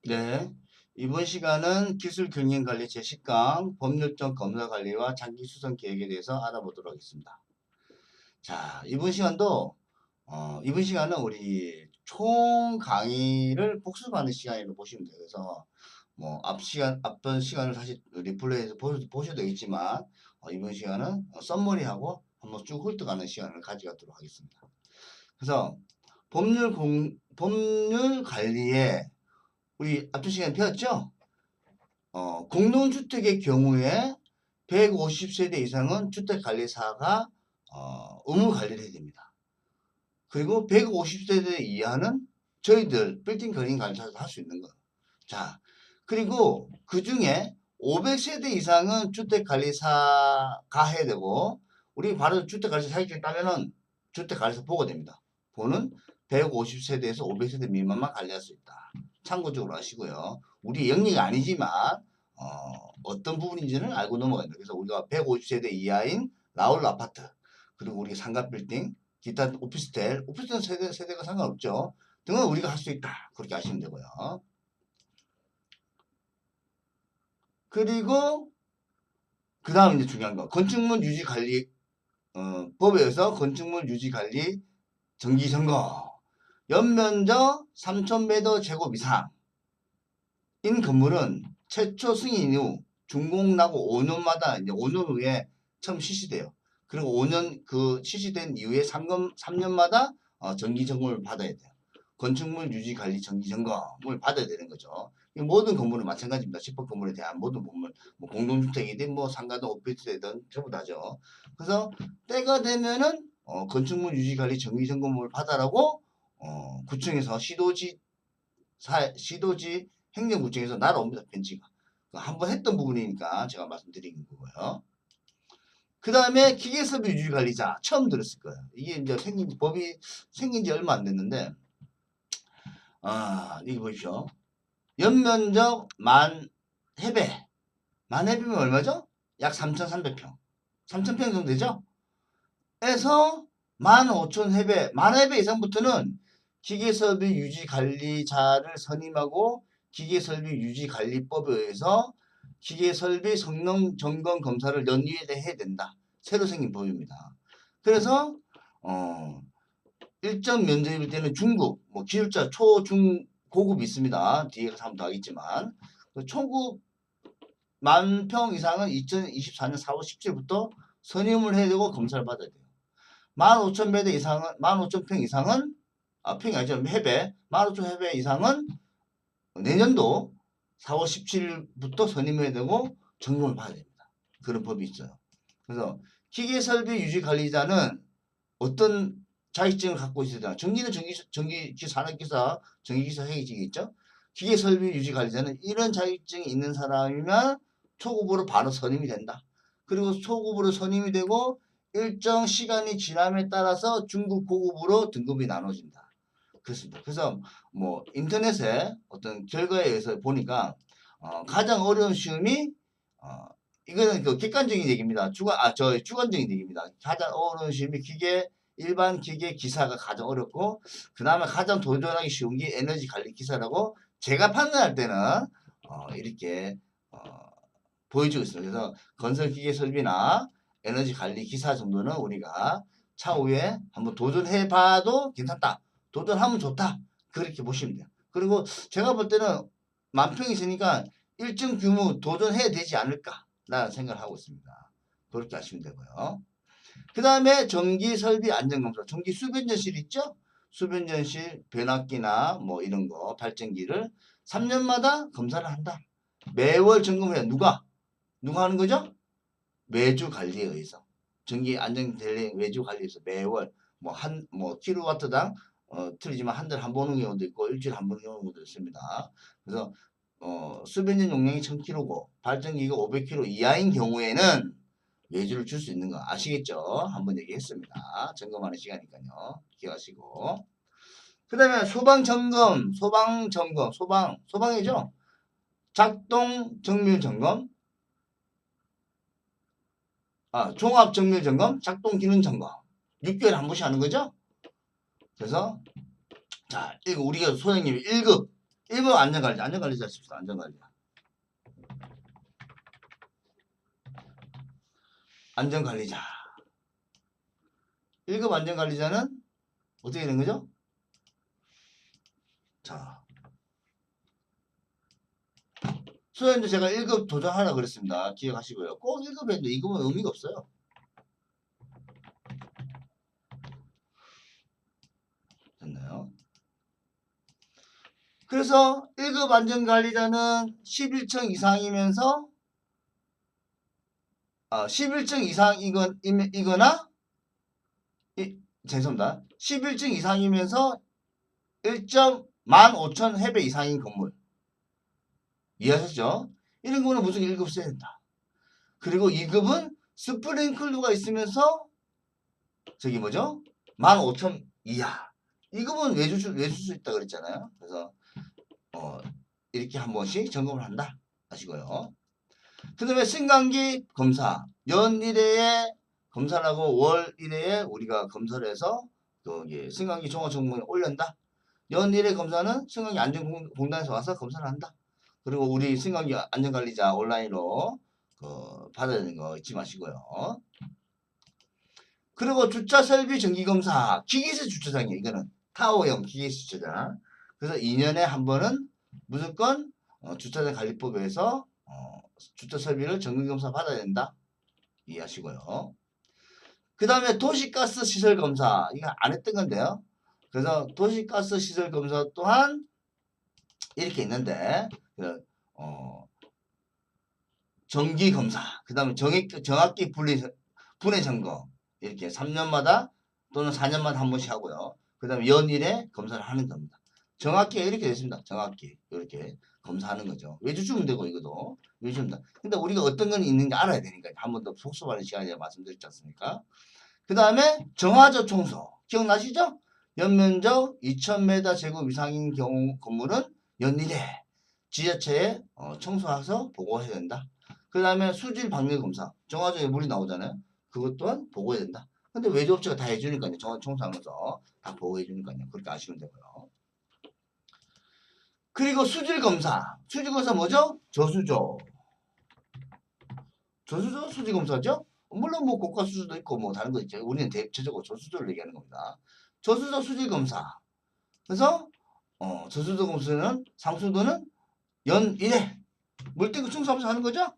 네. 이번 시간은 기술 경영 관리 제10강 법률적 검사 관리와 장기 수선 계획에 대해서 알아보도록 하겠습니다. 자, 이번 시간은 우리 총 강의를 복습하는 시간으로 보시면 돼요. 그래서 뭐 앞번 시간을 다시 리플레이해서 보셔도 되겠지만 이번 시간은 썸머리하고 한번 쭉 훑어가는 시간을 가져가도록 하겠습니다. 그래서 법률 관리에 우리 앞전 시간에 배웠죠? 공동주택의 경우에 150세대 이상은 주택관리사가 의무 관리를 해야 됩니다. 그리고 150세대 이하는 저희들 빌딩 건설 관리사도 할 수 있는 거예요. 자, 그리고 그 중에 500세대 이상은 주택관리사가 해야 되고, 우리 바로 주택관리사 자격증 따면은 주택관리사 보고 됩니다. 보는 150세대에서 500세대 미만만 관리할 수 있다. 참고적으로 하시고요. 우리 영리가 아니지만 어떤 부분인지는 알고 넘어가야 돼요. 그래서 우리가 150세대 이하인 라울 아파트, 그리고 우리 상가 빌딩, 기타 오피스텔 세대가 상관없죠. 등은 우리가 할 수 있다. 그렇게 아시면 되고요. 그리고 그 다음 이제 중요한 거, 건축물 유지 관리 법에 의해서 건축물 유지 관리 정기 점검, 연면적 3,000m 제곱 이상인 건물은 최초 승인 후 준공 나고 5년마다 이제 5년 후에 처음 실시돼요. 그리고 5년 그 실시된 이후에 3년마다 정기 점검을 받아야 돼요. 건축물 유지 관리 정기 점검을 받아야 되는 거죠. 모든 건물은 마찬가지입니다. 집합 건물에 대한 모든 건물, 뭐 공동주택이든 뭐 상가든 오피스텔이든 전부 다죠. 그래서 때가 되면은 건축물 유지 관리 정기 점검을 받아라고 구청에서 시도지 행정구청에서 날아옵니다. 편지가. 한번 했던 부분이니까 제가 말씀드리는 거고요. 그 다음에 기계설비 유지관리자 처음 들었을 거예요. 이게 이제 법이 생긴 지 얼마 안 됐는데, 이거 보십시오. 연면적 만해배. 만해배면 얼마죠? 약 3,300평. 3,000평 정도 되죠? 에서 15,000해배, 만해배 이상부터는 기계설비 유지관리자를 선임하고 기계설비 유지관리법에 의해서 기계설비 성능 점검 검사를 연이에 해야 된다. 새로 생긴 법입니다. 그래서 일정 면적일 때는 중급, 뭐 기술자 초, 중, 고급이 있습니다. 뒤에 가서 한번 더 하겠지만 초급 10,000평 이상은 2024년 4월 17일부터 선임을 해야 되고 검사를 받아야 돼요. 15,000m 이상은 15,000평 이상은 평이 아니죠. 해배 15,000해배 이상은 내년도 4월 17일부터 선임해야 되고 점검을 받아야 됩니다. 그런 법이 있어요. 그래서 기계설비 유지관리자는 어떤 자격증을 갖고 있어야 되나? 전기는 전기기사, 산업기사, 전기기사 회계직이 있죠. 기계설비 유지관리자는 이런 자격증이 있는 사람이면 초급으로 바로 선임이 된다. 그리고 초급으로 선임이 되고 일정 시간이 지남에 따라서 중급, 고급으로 등급이 나눠진다. 그렇습니다. 그래서 뭐 인터넷에 어떤 결과에 의해서 보니까 가장 어려운 시험이 이거는 그 객관적인 얘기입니다. 주관적인 얘기입니다. 가장 어려운 시험이 일반 기계 기사가 가장 어렵고 그 다음에 가장 도전하기 쉬운 게 에너지 관리 기사라고 제가 판단할 때는 이렇게 보여주고 있습니다. 그래서 건설 기계 설비나 에너지 관리 기사 정도는 우리가 차후에 한번 도전해 봐도 괜찮다. 도전하면 좋다. 그렇게 보시면 돼요. 그리고 제가 볼 때는 만평이 있으니까 일정 규모 도전해야 되지 않을까 라는 생각을 하고 있습니다. 그렇게 하시면 되고요. 그 다음에 전기 설비 안전검사, 전기 수변전실 있죠? 수변전실, 변압기나 뭐 이런 거, 발전기를 3년마다 검사를 한다. 매월 점검을 해요. 누가 하는 거죠? 매주 관리에 의해서. 전기 안전관리 매주 관리에서 매월 뭐 킬로와트당 틀리지만 한 달에 한 번 오는 경우도 있고 일주일에 한 번 오는 경우도 있습니다. 그래서 수변전 용량이 1000kg고 발전기가 500kg 이하인 경우에는 외주를 줄 수 있는 거 아시겠죠? 한번 얘기했습니다. 점검하는 시간이니까요. 기억하시고. 그 다음에 소방이죠? 작동 정밀 점검, 종합 정밀 점검, 작동 기능 점검. 6개월에 한 번씩 하는 거죠? 그래서, 자, 우리가 소장님이 1급, 1번 안전관리자. 안전관리자 씁시다. 안전관리자. 안전관리자. 1급 안전관리자는 어떻게 되는 거죠? 자, 수련도 제가 1급 도전하라 그랬습니다. 기억하시고요. 꼭 1급 해도 2급은 의미가 없어요. 됐나요? 그래서 1급 안전관리자는 11층 이상이면서 11층 이상이거나 죄송합니다. 11층 이상이면서 1.15,000 해배 이상인 건물. 이해하셨죠? 이런 거는 무조건 1급 써야 된다. 그리고 2급은 스프링클러가 있으면서 저기 뭐죠? 15,000 이하. 2급은 왜 줄 수 있다 그랬잖아요. 그래서 이렇게 한 번씩 점검을 한다 하시고요. 그 다음에 승강기 검사. 연 1회에 검사를 하고 월 1회에 우리가 검사를 해서 거기 승강기 종합정보에 올린다. 연 1회 검사는 승강기 안전공단에서 와서 검사를 한다. 그리고 우리 승강기 안전관리자 온라인으로 받아야 되는 거 잊지 마시고요. 그리고 주차 설비 정기검사. 기계식 주차장이에요. 이거는 타워형 기계식 주차장. 그래서 2년에 한 번은 무조건 주차장 관리법에서 주차 설비를 정기검사 받아야 된다. 이해하시고요. 그 다음에 도시가스 시설 검사. 이거 안 했던 건데요. 그래서 도시가스 시설 검사 또한 이렇게 있는데 정기 검사, 그 다음에 정확기 분해 점검 이렇게 3년마다 또는 4년마다 한 번씩 하고요. 그 다음에 연일에 검사를 하는 겁니다. 정확기가 이렇게 됐습니다. 정확기 이렇게 검사하는 거죠. 외주 주면 되고 이것도 외주입니다. 근데 우리가 어떤 건 있는지 알아야 되니까 한 번 더 복습하는 시간에 말씀드렸지 않습니까? 그 다음에 정화조 청소 기억나시죠? 연면적 2,000m 제곱 이상인 경우 건물은 연일에 지자체에 청소해서 보고해야 된다. 그 다음에 수질 방류 검사. 정화조에 물이 나오잖아요. 그것 또한 보고해야 된다. 근데 외주업체가 다 해주니까요. 정화 청소하면서 다 보고해주니까요. 그렇게 아시면 되고요. 그리고 수질 검사. 수질 검사 뭐죠? 저수조. 저수조 수질 검사죠? 물론 뭐 고가 수조도 있고 뭐 다른 거 있죠. 우리는 대체적으로 저수조를 얘기하는 겁니다. 저수조 수질 검사. 그래서 저수조 검사는 상수도는 연 1회 물탱크 청소하면서 하는 거죠?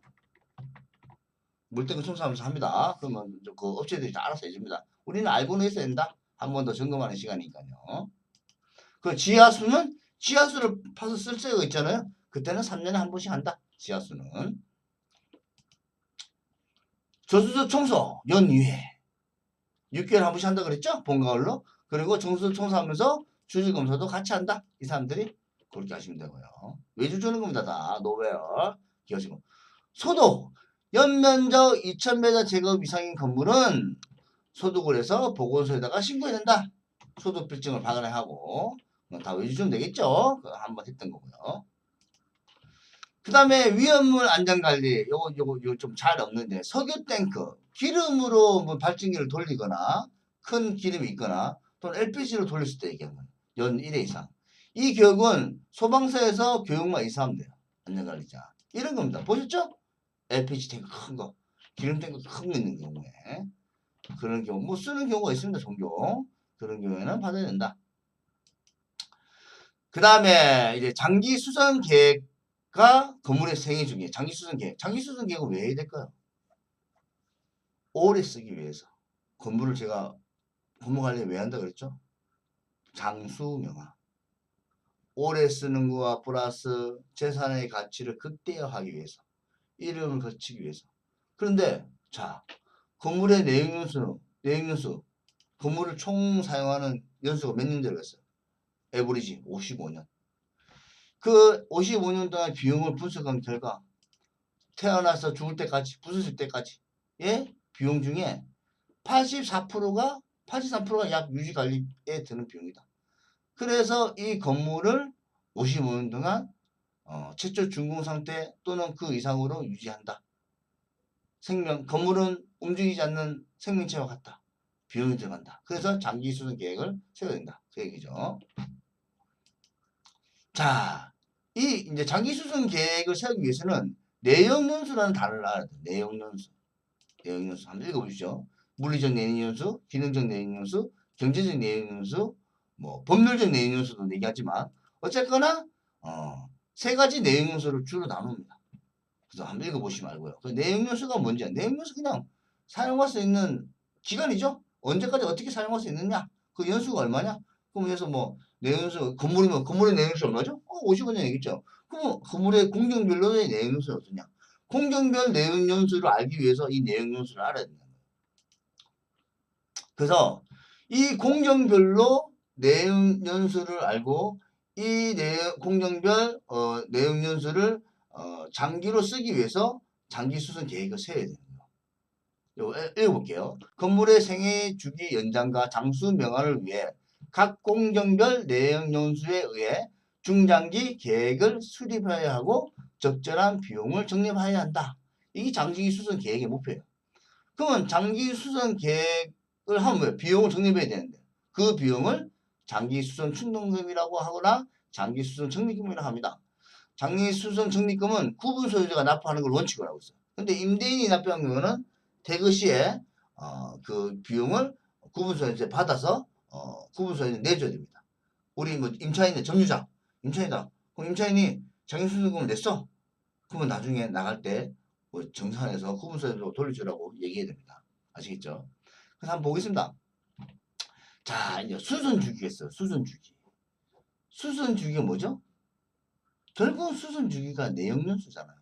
물탱크 청소하면서 합니다. 그러면 그 업체들이 다 알아서 해줍니다. 우리는 알고는 있어야 된다. 한 번 더 점검하는 시간이니까요. 그 지하수를 파서 쓸 때가 있잖아요. 그때는 3년에 한 번씩 한다. 지하수는. 저수조 청소 연 2회. 6개월에 한 번씩 한다 그랬죠? 봄, 가을로. 그리고 저수조 청소하면서 수질 검사도 같이 한다. 이 사람들이 그렇게 하시면 되고요. 외주 주는 겁니다. 다 노베어. 기억하시고. 소독. 연면적 2,000m 제곱 이상인 건물은 소독을 해서 보건소에다가 신고해야 된다. 소독 필증을 발간하고 다 외주 주면 되겠죠? 한번 했던 거고요. 그 다음에 위험물 안전관리. 요거 좀 잘 없는데 석유 탱크. 기름으로 뭐 발전기를 돌리거나 큰 기름이 있거나 또는 LPG로 돌렸을 때 얘기하는 거예요. 연 1회 이상. 이 교육은 소방서에서 교육만 이수하면 돼요. 안전관리자. 이런 겁니다. 보셨죠? LPG 탱크 큰 거. 기름 탱크 큰 거 있는 경우에. 그런 경우, 뭐 쓰는 경우가 있습니다. 종종. 그런 경우에는 받아야 된다. 그 다음에 이제 장기 수선 계획과 건물의 생애 중에 장기 수선 계획. 장기 수선 계획은 왜 해야 될까요? 오래 쓰기 위해서. 건물을 제가 건물 관리 왜 한다 그랬죠? 장수 명화. 오래 쓰는 거와 플러스 재산의 가치를 극대화하기 위해서. 이름을 거치기 위해서. 그런데 자, 건물의 내용연수 건물을 총 사용하는 연수가 몇 년 들어갔어요? 에버리지 55년. 그 55년 동안 비용을 분석한 결과 태어나서 죽을 때까지 부서질 때까지 예? 비용 중에 83%가 약 유지 관리에 드는 비용이다. 그래서 이 건물을 55년 동안 최초 준공 상태 또는 그 이상으로 유지한다. 건물은 움직이지 않는 생명체와 같다. 비용이 들어간다. 그래서 장기 수선 계획을 세워야 된다. 그 얘기죠. 자, 이제 장기 수선 계획을 세우기 위해서는 내역연수라는 단어를 알아야 돼요. 내역연수. 내역연수. 한번 읽어보시죠. 물리적 내역연수, 기능적 내역연수, 경제적 내역연수, 뭐 법률적 내역연수도 얘기하지만 어쨌거나 세 가지 내역연수를 주로 나눕니다. 그래서 한번 읽어보시면 알고요. 그 내역연수가 뭔지, 내역연수 그냥 사용할 수 있는 기간이죠. 언제까지 어떻게 사용할 수 있느냐? 그 연수가 얼마냐? 그럼 그래서 뭐 내역연수 건물이면 건물의 내역연수 얼마죠? 50원 얘기했죠. 그럼 건물의 공정별로의 내역연수는 어떠냐? 공정별 내역연수를 알기 위해서 이 내역연수를 알아야 된다. 그래서 이 공정별로 내역연수를 알고 이 공정별 내역연수를 장기로 쓰기 위해서 장기수선 계획을 세워야 됩니다. 읽어볼게요. 건물의 생애 주기 연장과 장수 명화를 위해 각 공정별 내역연수에 의해 중장기 계획을 수립해야 하고 적절한 비용을 적립해야 한다. 이게 장기수선 계획의 목표예요. 그러면 장기수선 계획을 하면 뭐예요? 비용을 적립해야 되는데 그 비용을 장기수선 충당금이라고 하거나 장기수선 적립금이라고 합니다. 장기수선 적립금은 구분 소유자가 납부하는 걸 원칙으로 하고 있어요. 근데 임대인이 납부한 경우는 퇴거 시에 그 비용을 구분소유자 받아서 구분소유자 내줘야 됩니다. 우리 뭐 임차인의 점유자, 임차인이다. 그럼 임차인이 장기수선금을 냈어. 그러면 나중에 나갈 때 뭐 정산해서 구분소유자로 돌려주라고 얘기해야 됩니다. 아시겠죠? 그래서 한번 보겠습니다. 자, 이제 수선주기가 있어요. 수선주기. 수선주기가 뭐죠? 결국은 수선주기가 내역연수잖아요.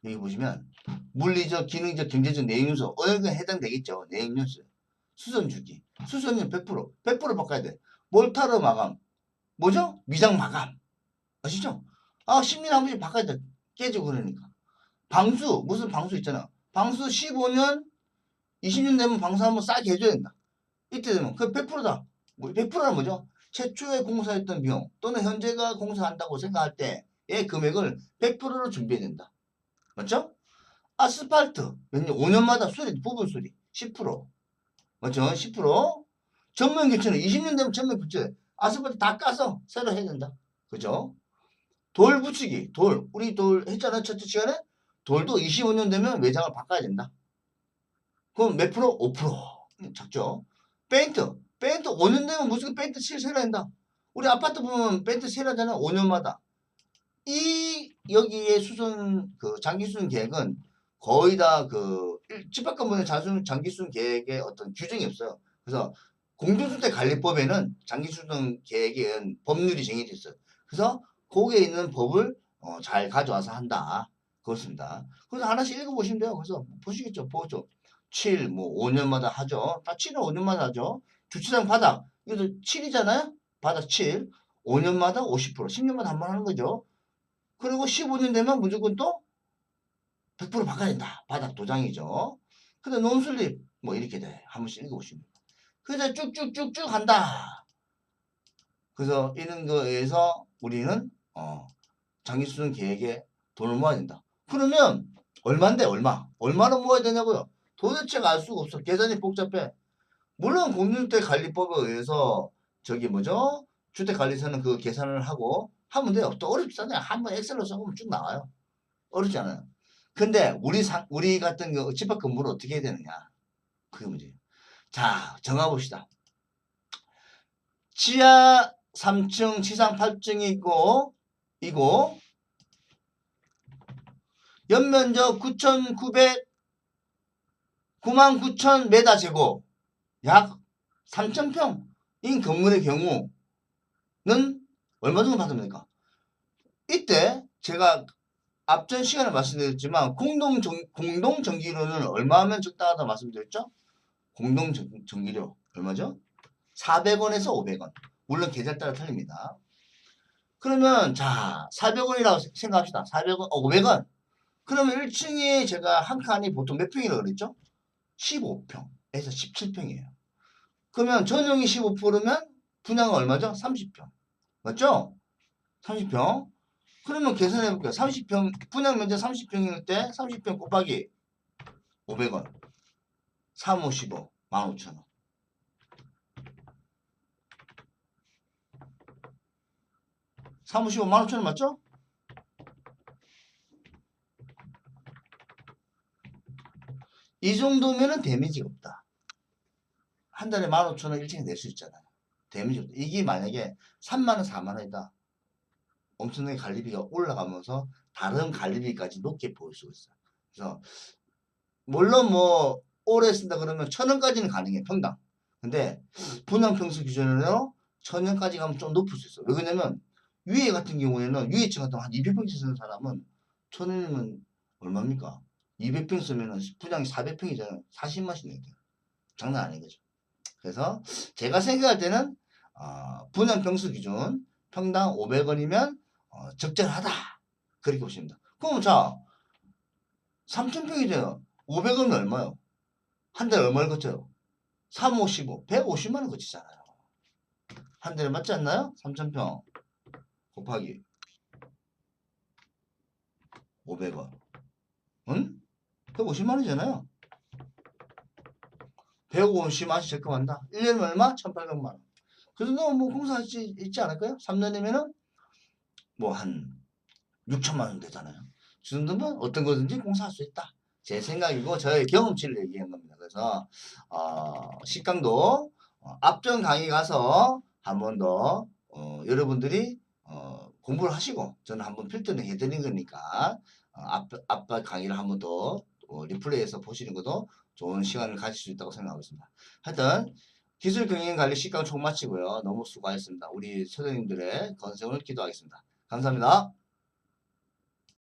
여기 보시면 물리적, 기능적, 경제적 내역연수 어느 게 해당되겠죠. 내역연수. 수선주기. 수선은 100%. 100% 바꿔야 돼. 몰타르 마감. 뭐죠? 미장 마감. 아시죠? 아, 10년에 한 번씩 바꿔야 돼. 깨지고 그러니까. 방수. 무슨 방수 있잖아. 방수 15년, 20년 되면 방수 한번 싸게 해줘야 된다. 이때 되면 그 100%다. 100%는 뭐죠? 최초에 공사했던 비용 또는 현재가 공사한다고 생각할 때의 금액을 100%로 준비해야 된다. 맞죠? 아스팔트 몇 년? 5년마다 수리, 부분 수리 10%. 맞죠? 10%. 전면 교체는 20년 되면 전면 교체. 아스팔트 다 까서 새로 해야 된다. 그죠? 돌 붙이기. 돌. 우리 돌 했잖아요. 첫째 시간에. 돌도 25년 되면 외장을 바꿔야 된다. 그럼 몇 프로? 5%. 작죠? 페인트. 페인트 5년 되면 무조건 페인트 칠 새로 한다. 우리 아파트 보면 페인트 새로 하잖아요. 5년마다. 이 여기에 수선 장기 수선 계획은 거의 다 집합건물의 장기 수선 계획에 어떤 규정이 없어요. 그래서 공동주택관리법에는 장기 수선 계획에 법률이 정해져 있어요. 그래서 거기에 있는 법을 잘 가져와서 한다. 그렇습니다. 그래서 하나씩 읽어보시면 돼요. 그래서 보시겠죠. 보죠. 7, 뭐 5년마다 하죠. 다 7은 5년마다 하죠. 주차장 바닥. 이것도 7이잖아요. 바닥 7. 5년마다 50%, 10년마다 한 번 하는 거죠. 그리고 15년 되면 무조건 또 100% 바꿔야 된다. 바닥 도장이죠. 근데 논슬립 뭐 이렇게 돼. 한 번씩 읽어보시면. 그래서 쭉쭉쭉쭉 한다. 그래서 이런 거에서 우리는 장기수선 계획에 돈을 모아야 된다. 그러면 얼마인데 얼마? 얼마나 모아야 되냐고요? 도대체 알 수가 없어. 계산이 복잡해. 물론 공동주택관리법에 의해서 저기 뭐죠? 주택관리사는 그 계산을 하고 하면 돼요. 또 어렵잖아요. 한번 엑셀로 써보면 쭉 나와요. 어렵지 않아요. 근데 우리 같은 집합 건물을 어떻게 해야 되느냐? 그게 문제예요. 자, 정해봅시다. 지하 3층, 지상 8층이 있고 연면적 99,000m 제곱, 약 3,000평인 건물의 경우는 얼마 정도 받으면 됩니까? 이때 제가 앞전 시간에 말씀드렸지만 공동전기료는 얼마면 적당하다 말씀드렸죠? 공동전기료 얼마죠? 400원에서 500원. 물론 계절 따라 틀립니다. 그러면 자 400원이라고 생각합시다. 400원, 500원. 그러면 1층에 제가 한 칸이 보통 몇 평이라고 그랬죠? 15평에서 17평이에요. 그러면 전용이 15%면 분양은 얼마죠? 30평. 맞죠? 30평. 그러면 계산해 볼게요. 30평, 분양 면적 30평일 때 30평 곱하기 500원. 3, 5, 15, 15,000원. 3, 5, 15, 15,000원 맞죠? 이 정도면은 데미지가 없다. 한 달에 15,000원 일찍 낼 수 있잖아요. 데미지 없다. 이게 만약에 3만원, 4만원이다. 엄청나게 관리비가 올라가면서 다른 관리비까지 높게 보일 수가 있어요. 그래서 물론 뭐 오래 쓴다 그러면 1,000원까지는 가능해 평당. 근데 분양평수 기준으로 1,000원까지 가면 좀 높을 수 있어. 왜냐면 위에 같은 경우에는 위에층 같은 한 200평 쓰는 사람은 1,000원이면 얼마입니까? 200평 쓰면은 분양이 400평이잖아요. 40만씩 내야 돼요. 장난 아닌 거죠. 그래서 제가 생각할 때는 분양평수 기준 평당 500원이면 적절하다. 그렇게 보십니다. 그럼 자 3,000평이잖아요. 500원은 얼마요? 한 달에 얼마를 거쳐요? 3, 5, 15, 150만 원 거치잖아요. 한 달에 맞지 않나요? 3,000평 곱하기 500원. 응? 150만 원이잖아요. 150만 원씩 적금한다. 1년이면 얼마? 1,800만 원. 그 정도면 뭐 공사할 수 있지 않을까요? 3년이면은 뭐 한 6천만 원 되잖아요. 그 정도면 어떤 거든지 공사할 수 있다. 제 생각이고 저의 경험치를 얘기한 겁니다. 그래서 식강도 앞전 강의 가서 한 번 더 여러분들이 공부를 하시고 저는 한번 필터링 해드린 거니까 앞 강의를 한 번 더 리플레이해서 보시는 것도 좋은 시간을 가질 수 있다고 생각하고 있습니다. 하여튼 기술 경영 관리 식강 총 마치고요. 너무 수고하셨습니다. 우리 선생님들의 건승을 기도하겠습니다. 감사합니다.